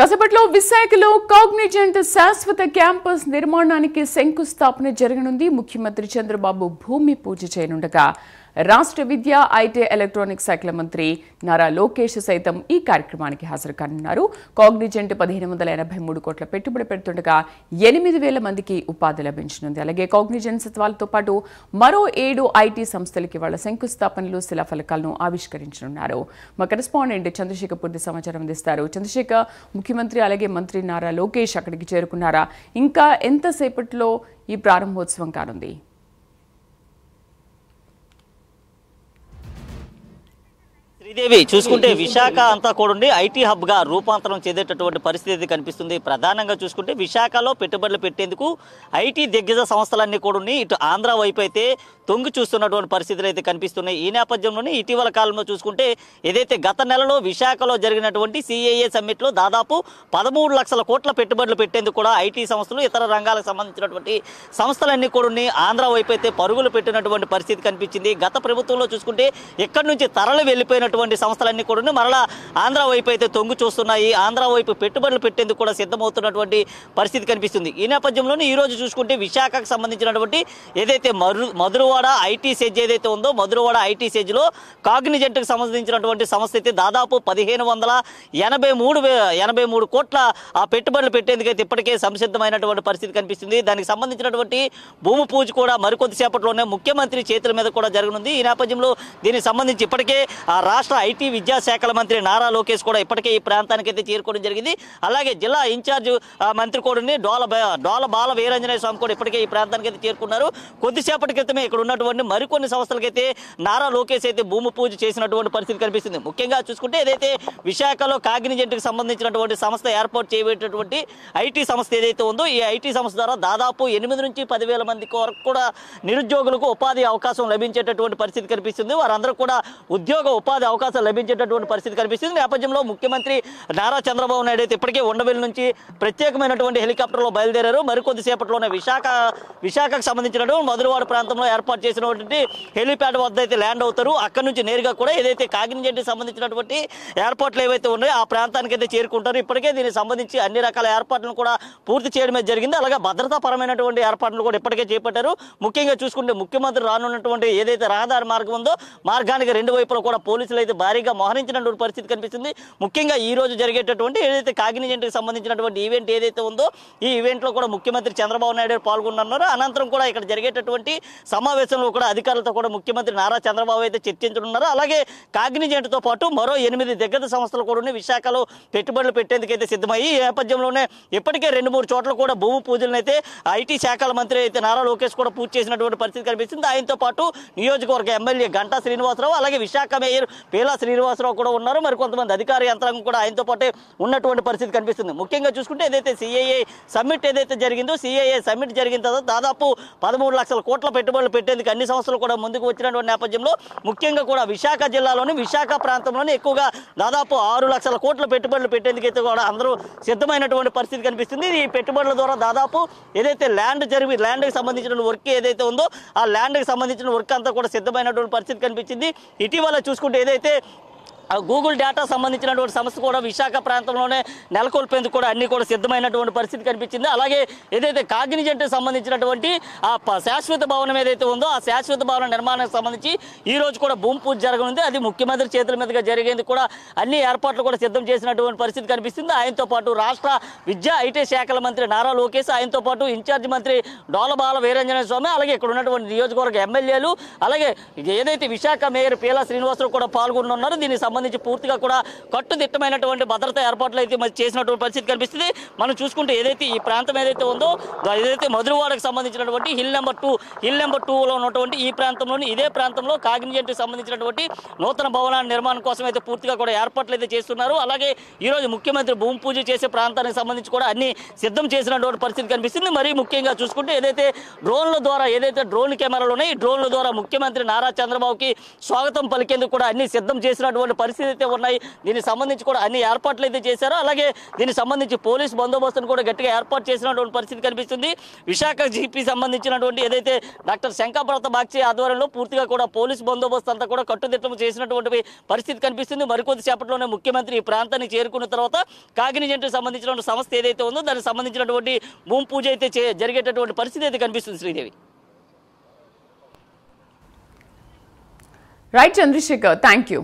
కసపట్లో విశాఖలో కాగ్నిజెంట్ శాశ్వత క్యాంపస్ నిర్మాణానికి శంకుస్థాపన జరగనుంది. ముఖ్యమంత్రి చంద్రబాబు భూమి పూజ చేయనుండగా రాష్ట్ర విద్య, ఐటీ, ఎలక్ట్రానిక్స్ శాఖల మంత్రి నారా లోకేష్ సైతం ఈ కార్యక్రమానికి హాజరు కానున్నారు. కాగ్నిజెంట్ 1583 కోట్ల పెట్టుబడి పెడుతుండగా 8,000 మందికి ఉపాధి లభించనుంది. అలాగే కాగ్నిజెంట్ సత్వాలతో పాటు మరో 7 ఐటీ సంస్థలకి వాళ్ళ శంకుస్థాపనలు, శిలాఫలకాలను ఆవిష్కరించనున్నారు. మా కరెస్పాండెంట్ చంద్రశేఖర్ పూర్తి సమాచారం అందిస్తారు. చంద్రశేఖర్, ముఖ్యమంత్రి అలాగే మంత్రి నారా లోకేష్ అక్కడికి చేరుకున్నారా? ఇంకా ఎంతసేపట్లో ఈ ప్రారంభోత్సవం కానుంది? శ్రీదేవి, చూసుకుంటే విశాఖ అంతా కూడా ఐటీ హబ్ గా రూపాంతరం చెందేటటువంటి పరిస్థితి కనిపిస్తుంది. ప్రధానంగా చూసుకుంటే విశాఖలో పెట్టుబడులు పెట్టేందుకు ఐటీ దిగ్గజ సంస్థలన్నీ కూడా ఇటు ఆంధ్ర వైపు అయితే తొంగి చూస్తున్నటువంటి పరిస్థితులు అయితే కనిపిస్తున్నాయి. ఈ నేపథ్యంలోనే ఇటీవల కాలంలో చూసుకుంటే ఏదైతే గత నెలలో విశాఖలో జరిగినటువంటి సిఐఏ సమ్మిట్లో దాదాపు 13 లక్షల కోట్ల పెట్టుబడులు పెట్టేందుకు కూడా ఐటీ సంస్థలు, ఇతర రంగాలకు సంబంధించినటువంటి సంస్థలన్నీ కూడా ఆంధ్ర వైపు అయితే పరుగులు పెట్టినటువంటి పరిస్థితి కనిపించింది. గత ప్రభుత్వంలో చూసుకుంటే ఇక్కడి నుంచి తరలి వెళ్ళిపోయినటువంటి సంస్థలన్నీ కూడా మరలా ఆంధ్ర వైపు అయితే తొంగి చూస్తున్నాయి. ఆంధ్ర వైపు పెట్టుబడులు పెట్టేందుకు కూడా సిద్ధమవుతున్నటువంటి పరిస్థితి కనిపిస్తుంది. ఈ నేపథ్యంలోనే ఈ రోజు చూసుకుంటే విశాఖకు సంబంధించినటువంటి ఏదైతే మధురవాడ ఐటీ సెజ్ ఏదైతే ఉందో, మధురవాడ ఐటీ సెజ్ లో కాగ్నిజెంట్ కి సంబంధించినటువంటి సంస్థ అయితే దాదాపు 1583 కోట్ల ఆ పెట్టుబడులు పెట్టేందుకైతే ఇప్పటికే సంసిద్ధమైనటువంటి పరిస్థితి కనిపిస్తుంది. దానికి సంబంధించినటువంటి భూమి పూజ కూడా మరికొద్దిసేపట్లోనే ముఖ్యమంత్రి చేతుల మీద కూడా జరగనుంది. ఈ నేపథ్యంలో దీనికి సంబంధించి ఇప్పటికే ఆ రాష్ట్ర ఐటీ విద్యాశాఖల మంత్రి నారా లోకేష్ కూడా ఇప్పటికే ఈ ప్రాంతానికి అయితే చేరుకోవడం జరిగింది. అలాగే జిల్లా ఇన్ఛార్జ్ మంత్రి కూడా డోల బాల వీరాంజనేయ స్వామి కూడా ఇప్పటికే ఈ ప్రాంతానికి అయితే చేరుకున్నారు. కొద్దిసేపటి క్రితమే ఇక్కడ ఉన్నటువంటి మరికొన్ని సంస్థలకైతే నారా లోకేష్ అయితే భూమి పూజ చేసినటువంటి పరిస్థితి కనిపిస్తుంది. ముఖ్యంగా చూసుకుంటే ఏదైతే విశాఖలో కాగ్నిజెంట్ కి సంబంధించినటువంటి సంస్థ ఏర్పాటు చేయబోయేటటువంటి ఐటీ సంస్థ ఏదైతే ఉందో, ఈ ఐటీ సంస్థ ద్వారా దాదాపు 8 నుంచి 10,000 మందికి వరకు కూడా నిరుద్యోగులకు ఉపాధి అవకాశం లభించేటటువంటి పరిస్థితి కనిపిస్తుంది. వారందరూ కూడా ఉద్యోగ ఉపాధి అవకాశం లభించేటటువంటి పరిస్థితి కనిపిస్తుంది. నేపథ్యంలో ముఖ్యమంత్రి నారా చంద్రబాబు నాయుడు అయితే ఇప్పటికే ఉండవెల్లి నుంచి ప్రత్యేకమైనటువంటి హెలికాప్టర్లో బయలుదేరారు. మరికొద్ది సేపట్లోనే విశాఖకు సంబంధించినటువంటి మధురవాడ ప్రాంతంలో ఏర్పాటు చేసినటువంటి హెలిప్యాడ్ వద్ద అయితే ల్యాండ్ అవుతారు. అక్కడ నుంచి నేరుగా కూడా ఏదైతే కాగ్నిజెంట్ సంబంధించినటువంటి ఏర్పాట్లు ఏవైతే ఉన్నాయో ఆ ప్రాంతానికి అయితే చేరుకుంటారు. ఇప్పటికే దీనికి సంబంధించి అన్ని రకాల ఏర్పాట్లను కూడా పూర్తి చేయడమే జరిగింది. అలాగే భద్రతాపరమైనటువంటి ఏర్పాట్లు కూడా ఇప్పటికే చేపట్టారు. ముఖ్యంగా చూసుకుంటే ముఖ్యమంత్రి రానున్నటువంటి ఏదైతే రహదారి మార్గం ఉందో, మార్గానికి 2 వైపులా కూడా పోలీసులు అయితే భారీగా మోహరించినటువంటి పరిస్థితి కనిపిస్తుంది. ముఖ్యంగా ఈ రోజు జరిగేటటువంటి ఏదైతే కాగ్నిజెంట్ కి సంబంధించినటువంటి ఈవెంట్ ఏదైతే ఉందో, ఈ ఈవెంట్ లో కూడా ముఖ్యమంత్రి చంద్రబాబు నాయుడు పాల్గొన్నారు. అనంతరం కూడా ఇక్కడ జరిగేటటువంటి సమావేశంలో కూడా అధికారులతో కూడా ముఖ్యమంత్రి నారా చంద్రబాబు అయితే చర్చించనున్నారు. అలాగే కాగ్నిజెంట్ తో పాటు మరో 8 దిగ్గజ సంస్థలు కూడా విశాఖలో పెట్టుబడులు పెట్టేందుకైతే సిద్ధమయ్యి ఈ నేపథ్యంలోనే ఇప్పటికే 2-3 చోట్ల కూడా భూమి పూజలను అయితే ఐటీ శాఖల మంత్రి అయితే నారా లోకేష్ కూడా పూజ చేసినటువంటి పరిస్థితి కనిపిస్తుంది. ఆయనతో పాటు నియోజకవర్గ ఎమ్మెల్యే గంటా శ్రీనివాసరావు, అలాగే విశాఖ మేయర్ పీలా శ్రీనివాసరావు కూడా ఉన్నారు. మరి కొంతమంది అధికార యంత్రాంగం కూడా ఆయనతో పాటే ఉన్నటువంటి పరిస్థితి కనిపిస్తుంది. ముఖ్యంగా చూసుకుంటే ఏదైతే సిఐఏ సమ్మిట్ ఏదైతే జరిగిందో, సిఐఏ సమ్మిట్ జరిగిన తర్వాత దాదాపు 13 లక్షల కోట్ల పెట్టుబడులు పెట్టేందుకు అన్ని సంస్థలు కూడా ముందుకు వచ్చినటువంటి నేపథ్యంలో ముఖ్యంగా కూడా విశాఖ జిల్లాలోని విశాఖ ప్రాంతంలోని ఎక్కువగా దాదాపు 6 లక్షల కోట్ల పెట్టుబడులు పెట్టేందుకైతే కూడా అందరూ సిద్ధమైనటువంటి పరిస్థితి కనిపిస్తుంది. ఈ పెట్టుబడుల ద్వారా దాదాపు ఏదైతే ల్యాండ్కి సంబంధించిన వర్క్ ఏదైతే ఉందో, ఆ ల్యాండ్కి సంబంధించిన వర్క్ అంతా కూడా సిద్ధమైనటువంటి పరిస్థితి కనిపించింది. ఇటీవల చూసుకుంటే ఏదైతే గూగుల్ డేటా సంబంధించినటువంటి సంస్థ కూడా విశాఖ ప్రాంతంలోనే నెలకొల్పేందుకు కూడా అన్ని కూడా సిద్ధమైనటువంటి పరిస్థితి కనిపించింది. అలాగే ఏదైతే కాగ్నిజెంట్ సంబంధించినటువంటి ఆ శాశ్వత భవనం ఏదైతే ఉందో, ఆ శాశ్వత భవన నిర్మాణానికి సంబంధించి ఈ రోజు కూడా భూమి పూజ జరగనుంది. అది ముఖ్యమంత్రి చేతుల మీదుగా జరిగేందుకు కూడా అన్ని ఏర్పాట్లు కూడా సిద్ధం చేసినటువంటి పరిస్థితి కనిపిస్తుంది. ఆయనతో పాటు రాష్ట్ర విద్యా ఐటీ శాఖల మంత్రి నారా లోకేష్, ఆయనతో పాటు ఇన్ఛార్జ్ మంత్రి డోలబాల వీరాంజనేయ స్వామి, అలాగే ఇక్కడ ఉన్నటువంటి నియోజకవర్గ ఎమ్మెల్యేలు, అలాగే ఏదైతే విశాఖ మేయర్ పీలా శ్రీనివాసరావు కూడా పాల్గొన్నారు. దీనికి సంబంధించి పూర్తిగా కూడా కట్టుదిట్టమైనటువంటి భద్రతా ఏర్పాట్లు అయితే చేసినటువంటి పరిస్థితి కనిపిస్తుంది. మనం చూసుకుంటే ఏదైతే ఈ ప్రాంతం ఏదైతే ఉందో, ఏదైతే మధురవాడకు సంబంధించినటువంటి హిల్ నెంబర్ 2లో ఉన్నటువంటి ఈ ప్రాంతంలోని ఇదే ప్రాంతంలో కాగ్నిజెంట్ సంబంధించినటువంటి నూతన భవనాల నిర్మాణం కోసం అయితే పూర్తిగా కూడా ఏర్పాట్లు అయితే చేస్తున్నారు. అలాగే ఈ రోజు ముఖ్యమంత్రి భూమి పూజ చేసే ప్రాంతానికి సంబంధించి కూడా అన్ని సిద్ధం చేసినటువంటి పరిస్థితి కనిపిస్తుంది. మరీ ముఖ్యంగా చూసుకుంటే ఏదైతే డ్రోన్ కెమెరాలు ఉన్నాయి, ఈ డ్రోన్ల ద్వారా ముఖ్యమంత్రి నారా చంద్రబాబుకి స్వాగతం పలికేందుకు కూడా అన్ని సిద్ధం చేసినటువంటి పరిస్థితి అయితే ఉన్నాయి. దీనికి సంబంధించి కూడా అన్ని ఏర్పాట్లు అయితే చేశారు. అలాగే దీనికి సంబంధించి పోలీస్ బందోబస్తును కూడా గట్టిగా ఏర్పాటు చేసినటువంటి పరిస్థితి కనిపిస్తుంది. విశాఖ జీపీ సంబంధించినటువంటి ఏదైతే డాక్టర్ శంకరప్రత బాగ్చి ఆధ్వర్యంలో పూర్తిగా కూడా పోలీస్ బందోబస్తు అంతా కూడా కట్టుదిట్టం చేసినటువంటి పరిస్థితి కనిపిస్తుంది. మరికొద్ది సేపట్లోనే ముఖ్యమంత్రి ఈ ప్రాంతాన్ని చేరుకున్న తర్వాత కాగ్నిజెంట్కి సంబంధించిన సంస్థ ఏదైతే ఉందో దానికి సంబంధించినటువంటి భూమి పూజ అయితే జరిగేటటువంటి పరిస్థితి అయితే కనిపిస్తుంది. Sridevi. Right Chandrashekhar, thank you.